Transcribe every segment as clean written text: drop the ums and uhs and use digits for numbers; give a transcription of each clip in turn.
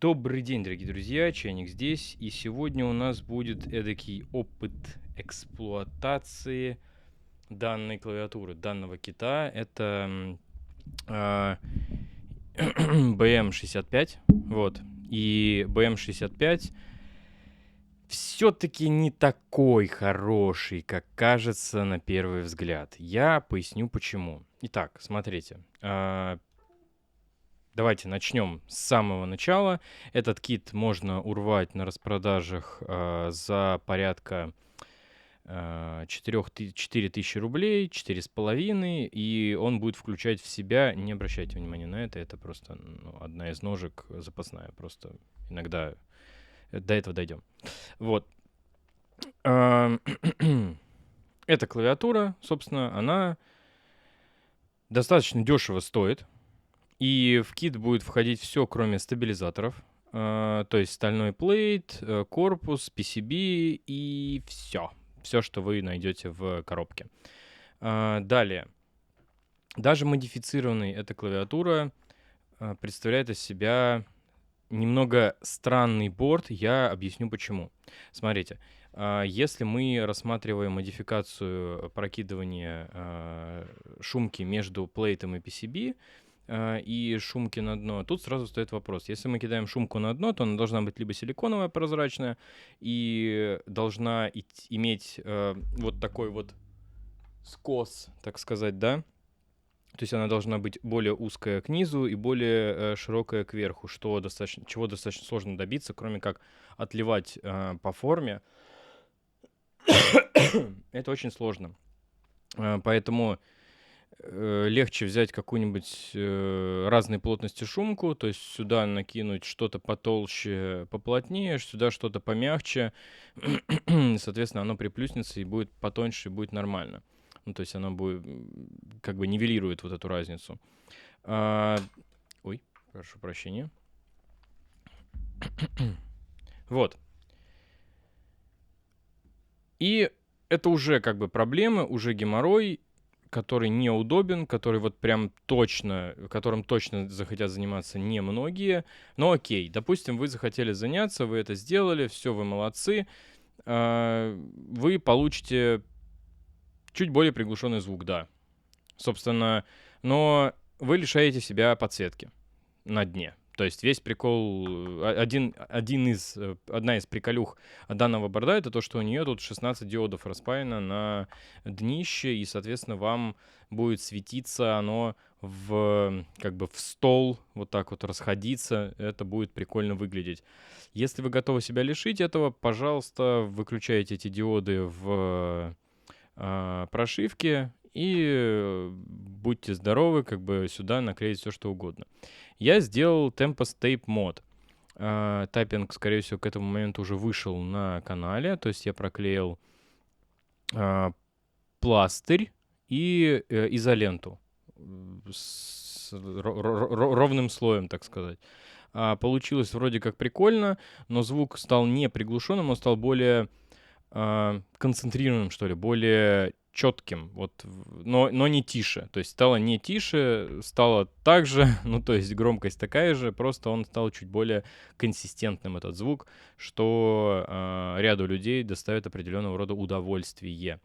Добрый день, дорогие друзья, Чайник здесь, и сегодня у нас будет эдакий опыт эксплуатации данной клавиатуры, данного кита. Это а, BM65, вот, и BM65 все-таки не такой хороший, как кажется на первый взгляд. Я поясню почему. Итак, смотрите, давайте начнем с самого начала. Этот кит можно урвать на распродажах за порядка 4000 рублей, 4,5, и он будет включать в себя, не обращайте внимания на это просто одна из ножек запасная, просто иногда до этого дойдем. Вот. Эта клавиатура, собственно, она достаточно дешево стоит. И в кит будет входить все, кроме стабилизаторов. То есть стальной плейт, корпус, PCB и все. Все, что вы найдете в коробке. Далее. Даже модифицированная эта клавиатура представляет из себя немного странный борт. Я объясню почему. Смотрите. Если мы рассматриваем модификацию прокидывания шумки между плейтом и PCB, и шумки на дно, тут сразу стоит вопрос. Если мы кидаем шумку на дно, то она должна быть либо силиконовая, прозрачная, и должна иметь вот такой вот скос, так сказать, да? То есть она должна быть более узкая к низу и более широкая кверху, чего достаточно сложно добиться, кроме как отливать по форме. Это очень сложно. Поэтому легче взять какую-нибудь разной плотности шумку, то есть сюда накинуть что-то потолще, поплотнее, сюда что-то помягче. Соответственно, оно приплюснется и будет потоньше, и будет нормально. Ну, то есть оно будет, как бы нивелирует вот эту разницу. Ой, прошу прощения. Вот. И это уже как бы проблемы, уже геморрой, который неудобен, который вот прям точно, которым точно захотят заниматься немногие. Но окей, допустим, вы захотели заняться, вы это сделали, все, вы молодцы. Вы получите чуть более приглушенный звук, да. Собственно, но вы лишаете себя подсветки на дне. То есть весь прикол, одна из приколюх данного борда, это то, что у нее тут 16 диодов распаяно на днище, и, соответственно, вам будет светиться оно как бы в стол, вот так вот расходиться, это будет прикольно выглядеть. Если вы готовы себя лишить этого, пожалуйста, выключайте эти диоды в прошивке и будьте здоровы, как бы сюда наклеить все, что угодно. Я сделал Tempest Tape мод. Тайпинг, скорее всего, к этому моменту уже вышел на канале. То есть я проклеил пластырь и изоленту с ровным слоем, так сказать. Получилось вроде как прикольно, но звук стал не приглушенным, он стал более концентрированным, что ли, более четким, вот, но не тише. То есть стало не тише, стало так же, ну, то есть громкость такая же, просто он стал чуть более консистентным, этот звук, что ряду людей доставит определенного рода удовольствие.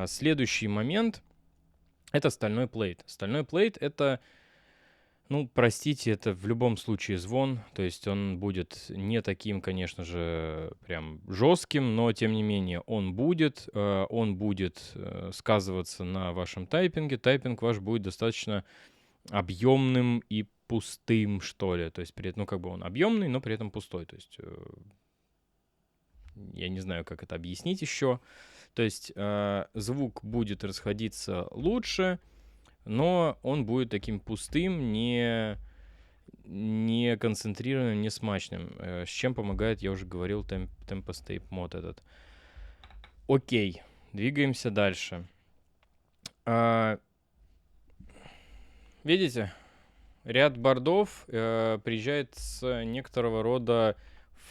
Следующий момент — это стальной плейт. Стальной плейт — это, ну, простите, это в любом случае звон, то есть он будет не таким, конечно же, прям жестким, но тем не менее он будет сказываться на вашем тайпинге. Тайпинг ваш будет достаточно объемным и пустым, что ли. То есть, ну, как бы он объемный, но при этом пустой. То есть, я не знаю, как это объяснить еще. То есть, звук будет расходиться лучше, но он будет таким пустым, не концентрированным, не смачным. С чем помогает, я уже говорил, Tempest Tape мод этот. Окей, двигаемся дальше. Видите, ряд бордов приезжает с некоторого рода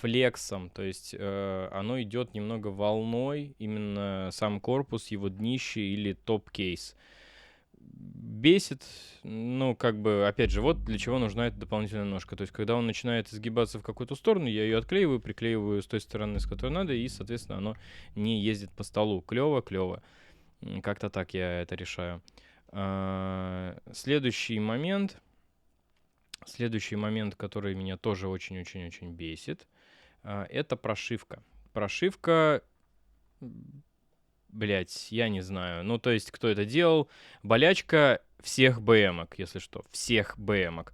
флексом, то есть оно идет немного волной, именно сам корпус, его днище или топ-кейс. бесит, ну, как бы, опять же, вот для чего нужна эта дополнительная ножка. То есть, когда он начинает изгибаться в какую-то сторону, я ее отклеиваю, приклеиваю с той стороны, с которой надо, и, соответственно, оно не ездит по столу. Клево, клево. Как-то так я это решаю. Следующий момент, который меня тоже очень-очень-очень бесит, это прошивка. Прошивка, блять, я не знаю. Ну, то есть, кто это делал? Болячка всех БМок, если что. Всех БМок.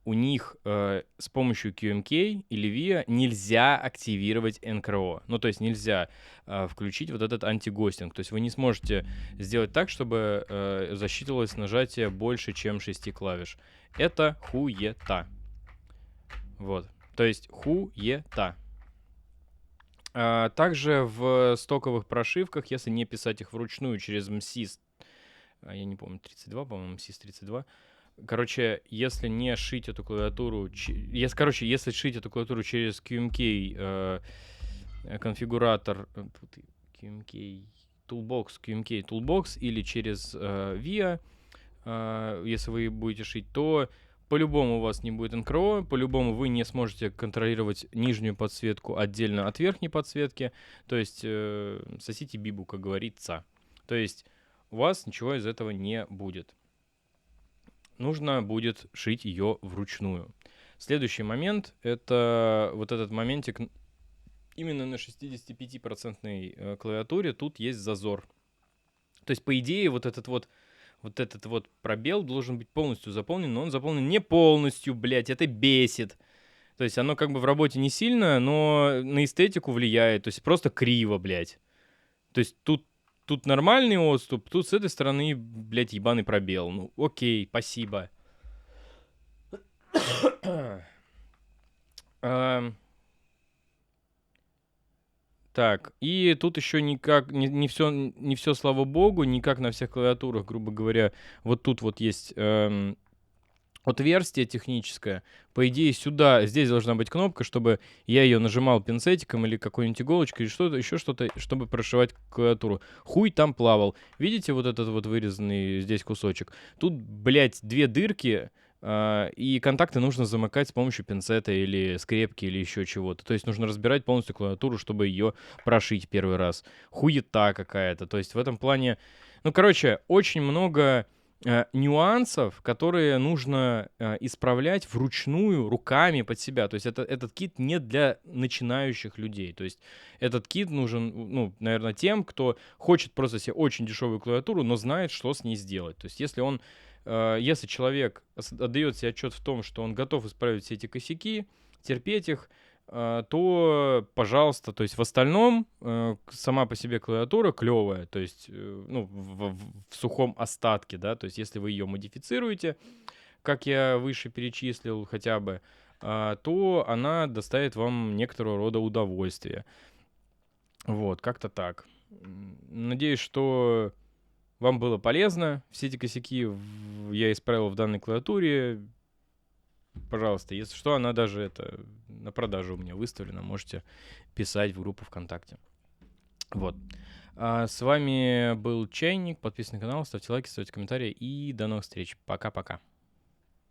У них с помощью QMK или VIA нельзя активировать НКРО. Ну, то есть нельзя включить вот этот антигостинг. То есть вы не сможете сделать так, чтобы засчитывалось нажатие больше, чем 6 клавиш. Это хуета. Вот. То есть хуета. Также в стоковых прошивках, если не писать их вручную через MSIS, я не помню, 32, по-моему, MSIS 32. Короче, если не шить эту клавиатуру, если шить эту клавиатуру через QMK конфигуратор, QMK Toolbox или через VIA, если вы будете шить, то по-любому у вас не будет НКРО, по-любому вы не сможете контролировать нижнюю подсветку отдельно от верхней подсветки, то есть сосите бибу, как говорится. То есть у вас ничего из этого не будет. Нужно будет шить ее вручную. Следующий момент, это вот этот моментик, именно на 65% клавиатуре тут есть зазор. То есть, по идее, вот этот вот пробел должен быть полностью заполнен, но он заполнен не полностью, блядь, это бесит. То есть оно как бы в работе не сильно, но на эстетику влияет, то есть просто криво, блядь. То есть тут нормальный отступ, тут с этой стороны, блядь, ебаный пробел. Ну, окей, спасибо. Так, и тут еще никак, не все, слава богу, не как на всех клавиатурах, грубо говоря. Вот тут вот есть отверстие техническое. По идее, здесь должна быть кнопка, чтобы я ее нажимал пинцетиком или какой-нибудь иголочкой, или что-то, еще что-то, чтобы прошивать клавиатуру. Хуй там плавал. Видите вот этот вот вырезанный здесь кусочек? Тут, блядь, 2 дырки, и контакты нужно замыкать с помощью пинцета или скрепки или еще чего-то. То есть нужно разбирать полностью клавиатуру, чтобы ее прошить первый раз. Хуета какая-то. То есть в этом плане... Ну, короче, очень много нюансов, которые нужно исправлять вручную, руками под себя. То есть этот кит не для начинающих людей. То есть этот кит нужен, ну, наверное, тем, кто хочет просто себе очень дешевую клавиатуру, но знает, что с ней сделать. То есть если человек отдает себе отчет в том, что он готов исправить все эти косяки, терпеть их, то, пожалуйста, то есть в остальном сама по себе клавиатура клевая, то есть ну, в сухом остатке, да, то есть если вы ее модифицируете, как я выше перечислил хотя бы, то она доставит вам некоторого рода удовольствие. Вот, как-то так. Надеюсь, что вам было полезно. Все эти косяки я исправил в данной клавиатуре. Пожалуйста, если что, она даже на продажу у меня выставлена. Можете писать в группу ВКонтакте. Вот. С вами был Чайник. Подписывайтесь на канал, ставьте лайки, ставьте комментарии. И до новых встреч. Пока-пока.